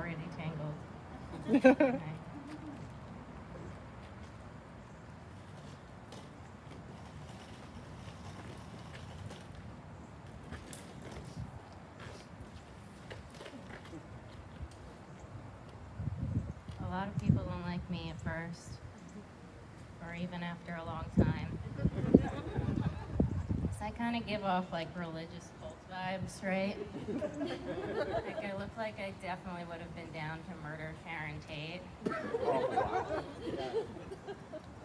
already tangled. Okay. A lot of people don't like me at first, or even after a long time. So I kind of give off like religious cult vibes, right? Like I look like I definitely would have been down to murder Sharon Tate.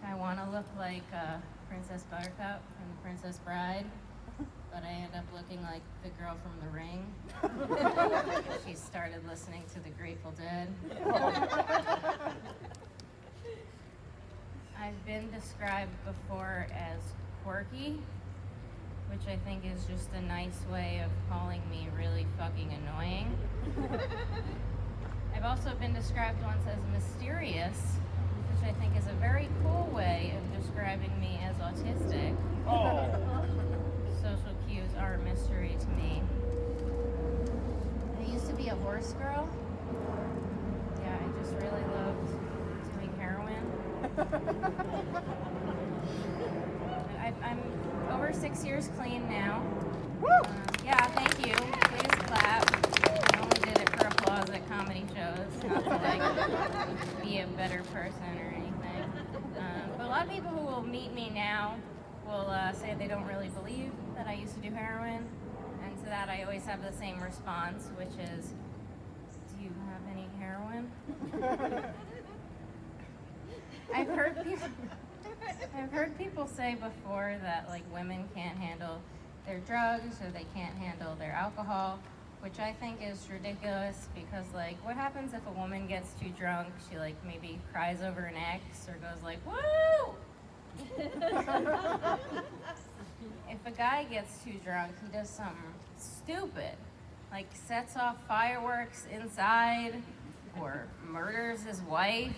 I want to look like Princess Buttercup from The Princess Bride, but I end up looking like the girl from The Ring. She started listening to the Grateful Dead. I've been described before as quirky, which I think is just a nice way of calling me really fucking annoying. I've also been described once as mysterious, which I think is a very cool way of describing me as autistic. Oh. Social cues are a mystery to me. I used to be a horse girl. Yeah, I just really loved doing heroin. I'm over 6 years clean now. Yeah, thank you. Please clap. I only did it for applause at comedy shows, not to like be a better person or anything. But a lot of people who will meet me now will say they don't really believe that I used to do heroin, and to that I always have the same response, which is, do you have any heroin? I've heard people say before that like women can't handle their drugs or they can't handle their alcohol, which I think is ridiculous because like what happens if a woman gets too drunk? She like maybe cries over an ex or goes like, woo! If a guy gets too drunk, he does something stupid, like sets off fireworks inside or murders his wife.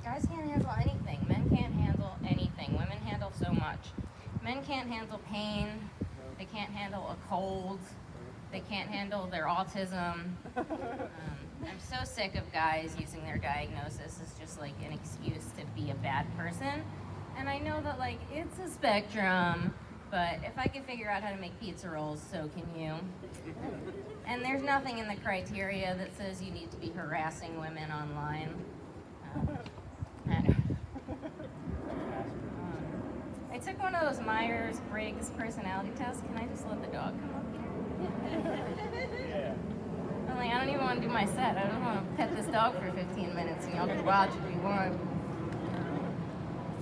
Guys can't handle anything. Men can't handle anything. Women handle so much. Men can't handle pain. They can't handle a cold. They can't handle their autism. I'm so sick of guys using their diagnosis as just like an excuse to be a bad person. And I know that like it's a spectrum, but if I can figure out how to make pizza rolls, so can you. And there's nothing in the criteria that says you need to be harassing women online. I took one of those Myers-Briggs personality tests. Can I just let the dog come up here? I'm like, I don't even want to do my set. I don't want to pet this dog for 15 minutes and y'all can watch if you want.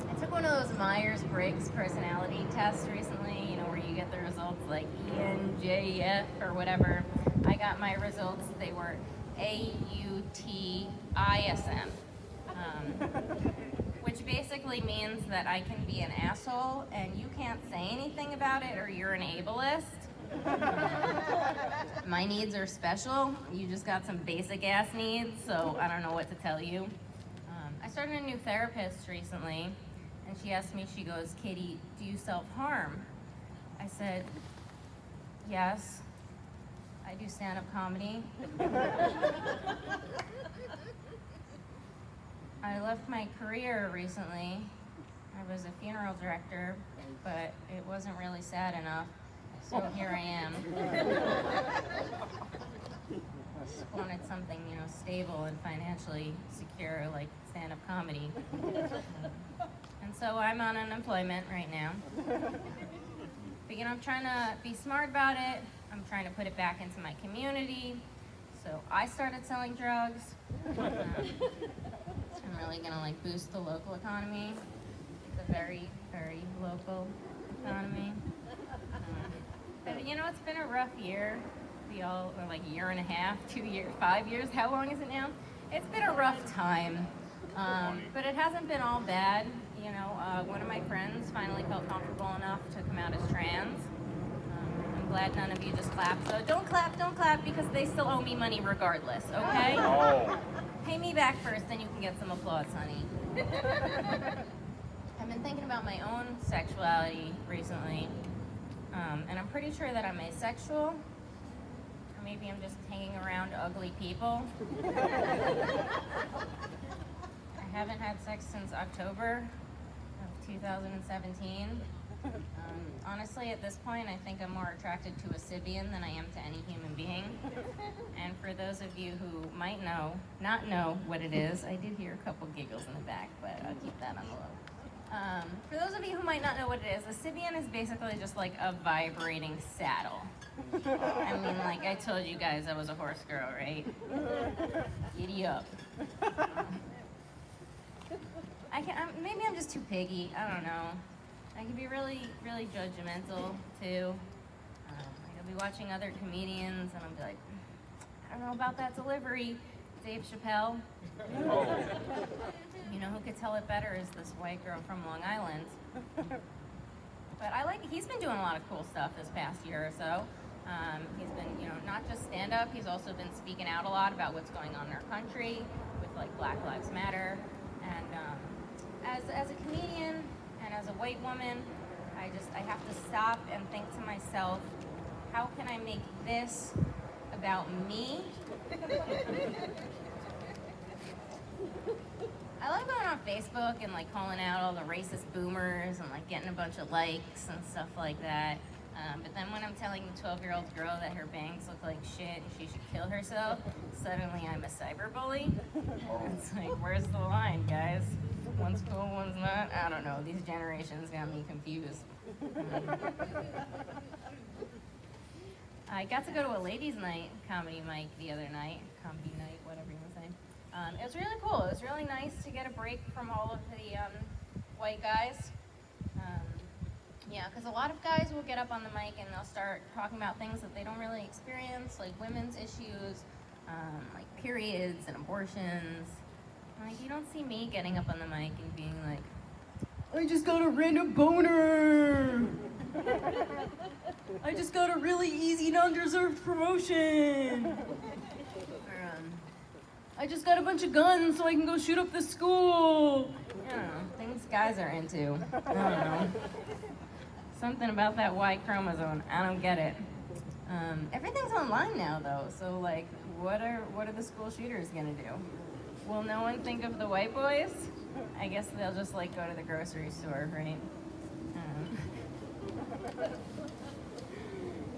I took one of those Myers-Briggs personality tests recently, you know, where you get the results like ENJF or whatever. I got my results, they were AUTISM, which basically means that I can be an asshole and you can't say anything about it or you're an ableist. My needs are special. You just got some basic ass needs, so I don't know what to tell you. I started a new therapist recently, and she asked me, she goes, Katie, do you self-harm? I said, yes, I do stand-up comedy. I left my career recently. I was a funeral director, but it wasn't really sad enough. So here I am. Just wanted something, you know, stable and financially secure, like stand-up comedy. And so I'm on unemployment right now. But, you know, I'm trying to be smart about it. I'm trying to put it back into my community. So I started selling drugs. I'm really gonna like boost the local economy. The very, very local economy. But you know, it's been a rough year. Or like a year and a half, 2 years, 5 years, how long is it now? It's been a rough time, but it hasn't been all bad. You know, one of my friends finally felt comfortable enough to come out as trans. I'm glad none of you just clapped. So don't clap, because they still owe me money regardless, okay? Oh. Pay me back first, then you can get some applause, honey. I've been thinking about my own sexuality recently, and I'm pretty sure that I'm asexual. maybe I'm just hanging around ugly people. I haven't had sex since October of 2017. Honestly, at this point, I think I'm more attracted to a Sibian than I am to any human being. And for those of you who might not know what it is, I did hear a couple giggles in the back, but I'll keep that on the low. For those of you who might not know what it is, a Sibian is basically just like a vibrating saddle. I mean, like I told you guys I was a horse girl, right? Giddy up. Maybe I'm just too piggy, I don't know. I can be really, really judgmental, too. I'll be watching other comedians, and I'll be like, I don't know about that delivery, Dave Chappelle. You know who could tell it better is this white girl from Long Island. But he's been doing a lot of cool stuff this past year or so. He's been, not just stand-up, he's also been speaking out a lot about what's going on in our country with, like, Black Lives Matter. And as a comedian, and as a white woman, I have to stop and think to myself, how can I make this about me? I love going on Facebook and like calling out all the racist boomers and like getting a bunch of likes and stuff like that. But then when I'm telling the 12-year-old girl that her bangs look like shit and she should kill herself, suddenly I'm a cyberbully. It's like, where's the line, guys? One's cool, one's not. I don't know. These generations got me confused. I got to go to a ladies' night comedy mic the other night. Comedy night, whatever you want to say. It was really cool. It was really nice to get a break from all of the white guys. Yeah, because a lot of guys will get up on the mic and they'll start talking about things that they don't really experience, like women's issues, like periods and abortions. Like, you don't see me getting up on the mic and being like, I just got a random boner! I just got a really easy and undeserved promotion! Or, I just got a bunch of guns so I can go shoot up the school! I don't know, things guys are into. I don't know. Something about that Y chromosome, I don't get it. Everything's online now, though, so, like, what are the school shooters gonna do? Will no one think of the white boys? I guess they'll just like go to the grocery store, right?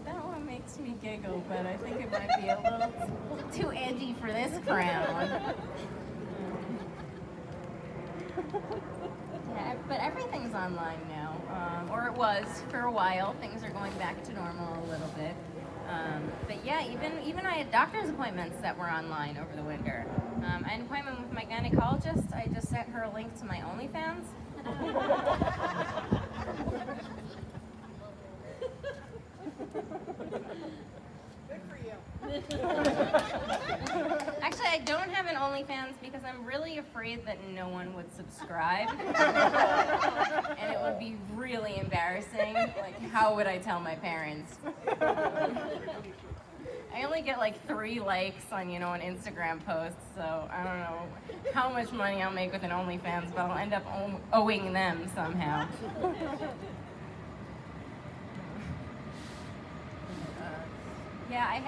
That one makes me giggle, but I think it might be a little too edgy for this crowd. Yeah, but everything's online now, or it was for a while. Things are going back to normal a little bit. But yeah, even I had doctor's appointments that were online over the winter. I had an appointment with my gynecologist. I just sent her a link to my OnlyFans. Good for you. Actually, I don't have an OnlyFans because I'm really afraid that no one would subscribe. And it would be really embarrassing. Like, how would I tell my parents? I only get like 3 likes on, an Instagram post, so I don't know how much money I'll make with an OnlyFans, but I'll end up owing them somehow. Yeah,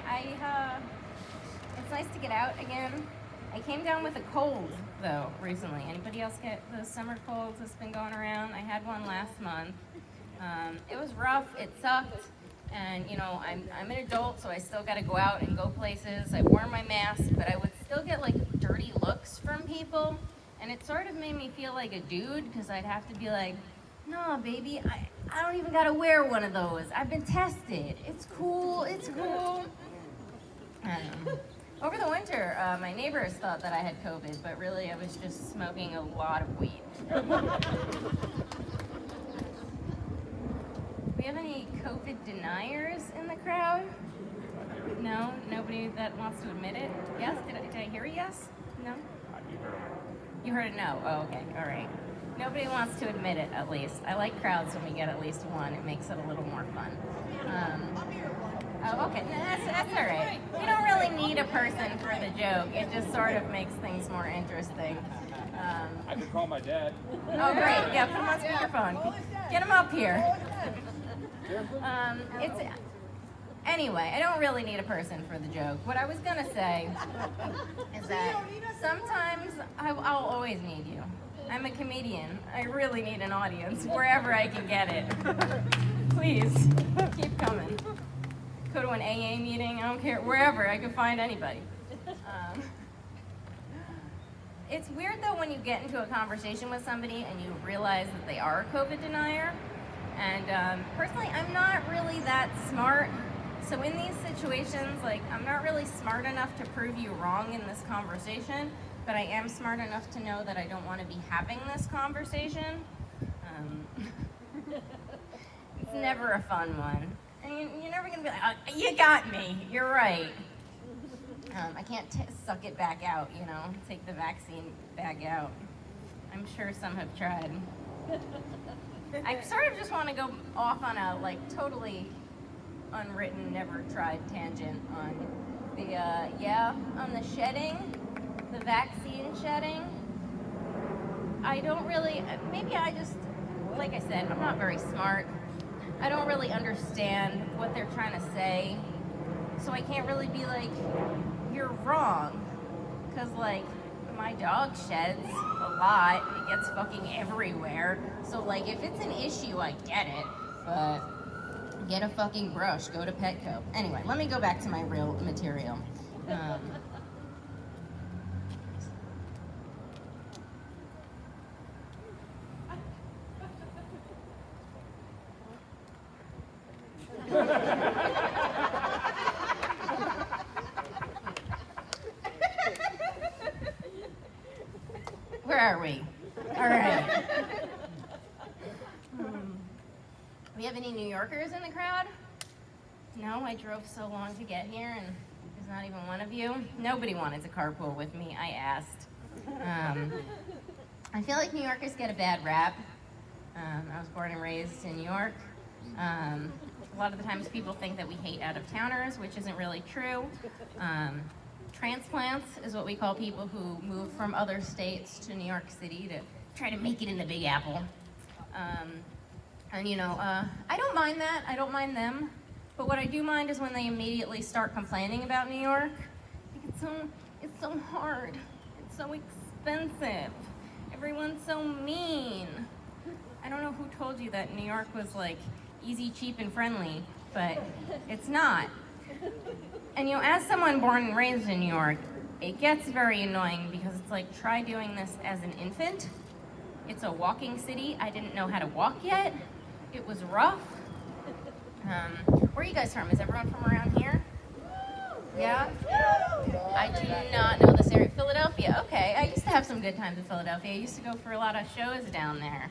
it's nice to get out again. I came down with a cold, though, recently. Anybody else get those summer colds that's been going around? I had one last month. It was rough, it sucked, and, I'm an adult, so I still gotta go out and go places. I wore my mask, but I would still get, like, dirty looks from people, and it sort of made me feel like a dude, because I'd have to be like, no, baby, I don't even gotta wear one of those. I've been tested. It's cool, it's cool. I don't know. Over the winter, my neighbors thought that I had COVID, but really I was just smoking a lot of weed. We have any COVID deniers in the crowd? No? Nobody that wants to admit it? Yes? Did I hear a yes? No? You heard a no? Oh, okay. All right. Nobody wants to admit it, at least. I like crowds when we get at least one. It makes it a little more fun. Oh, okay. No, that's all right. You don't really need a person for the joke. It just sort of makes things more interesting. I could call my dad. Oh, great. Yeah, put him on speakerphone. Get him up here. Anyway, I don't really need a person for the joke. What I was gonna say is that sometimes I'll always need you. I'm a comedian. I really need an audience wherever I can get it. Please, keep coming. Go to an AA meeting, I don't care, wherever, I can find anybody. It's weird though when you get into a conversation with somebody and you realize that they are a COVID denier. And personally, I'm not really that smart. So in these situations, like, I'm not really smart enough to prove you wrong in this conversation, but I am smart enough to know that I don't want to be having this conversation. It's never a fun one. And you're never going to be like, oh, you got me, you're right. I can't suck it back out, you know, take the vaccine back out. I'm sure some have tried. I sort of just want to go off on a, like, totally unwritten, never tried tangent on the, on the shedding, the vaccine shedding. I don't really, maybe I just, like I said, I'm not very smart. I don't really understand what they're trying to say. So I can't really be like, you're wrong. Because, like, my dog sheds a lot. It gets fucking everywhere. So, like, if it's an issue, I get it. But get a fucking brush. Go to Petco. Anyway, let me go back to my real material. Where are we? All right. We have any New Yorkers in the crowd? No, I drove so long to get here and there's not even one of you. Nobody wanted to carpool with me, I asked. I feel like New Yorkers get a bad rap. I was born and raised in New York. A lot of the times people think that we hate out-of-towners, which isn't really true. Transplants is what we call people who move from other states to New York City to try to make it in the Big Apple. And you know, I don't mind that, I don't mind them. But what I do mind is when they immediately start complaining about New York. Like, it's so hard, it's so expensive, everyone's so mean. I don't know who told you that New York was like easy, cheap, and friendly, but it's not. And you know, as someone born and raised in New York, it gets very annoying because it's like, try doing this as an infant. It's a walking city. I didn't know how to walk yet. It was rough. Where are you guys from? Is everyone from around here? Yeah? I do not know this area. Philadelphia, okay. I used to have some good times in Philadelphia. I used to go for a lot of shows down there.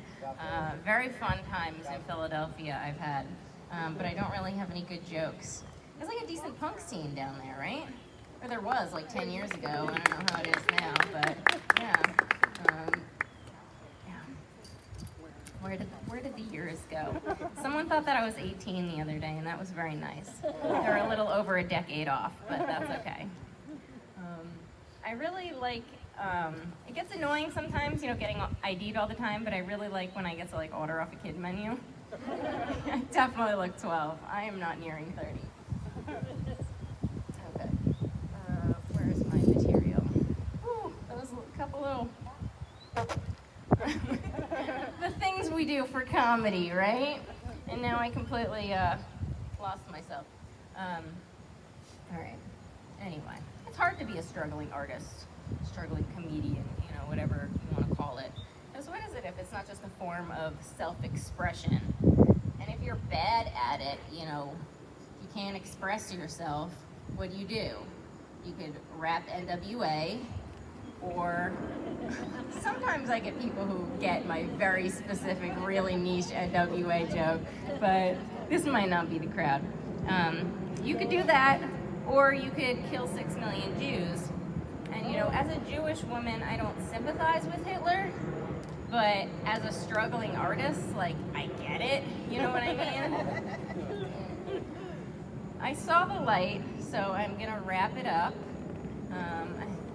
Very fun times in Philadelphia I've had. But I don't really have any good jokes. There's like a decent punk scene down there, right? Or there was like 10 years ago. I don't know how it is now, but yeah. Where did the years go? Someone thought that I was 18 the other day, and that was very nice. They're a little over a decade off, but that's okay. I really like, it gets annoying sometimes, you know, getting ID'd all the time, but I really like when I get to like order off a kid menu. I definitely look 12. I am not nearing 30. Okay. Where's my material? Ooh, that was a couple little... the things we do for comedy, right? And now I completely lost myself. All right. Anyway, it's hard to be a struggling artist, struggling comedian, you know, whatever you want to call it. Because what is it if it's not just a form of self-expression? And if you're bad at it, you know, you can't express yourself, what do? You could rap NWA, or sometimes I get people who get my very specific, really niche NWA joke, but this might not be the crowd. You could do that, or you could kill 6 million Jews. And you know, as a Jewish woman, I don't sympathize with Hitler, but as a struggling artist, like, I get it, you know what I mean? I saw the light, so I'm gonna wrap it up.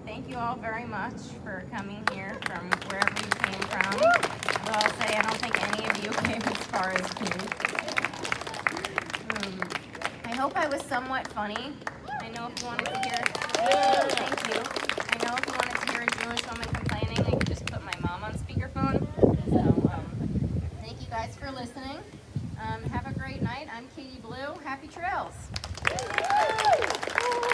Thank you all very much for coming here from wherever you came from. Although I'll say I don't think any of you came as far as me. I hope I was somewhat funny. I know if you wanted to hear, thank you. I know if you wanted to hear a Jewish woman complaining, I could just put my mom on speakerphone. So, thank you guys for listening. Have a great night. I'm Katie Blue. Happy trails.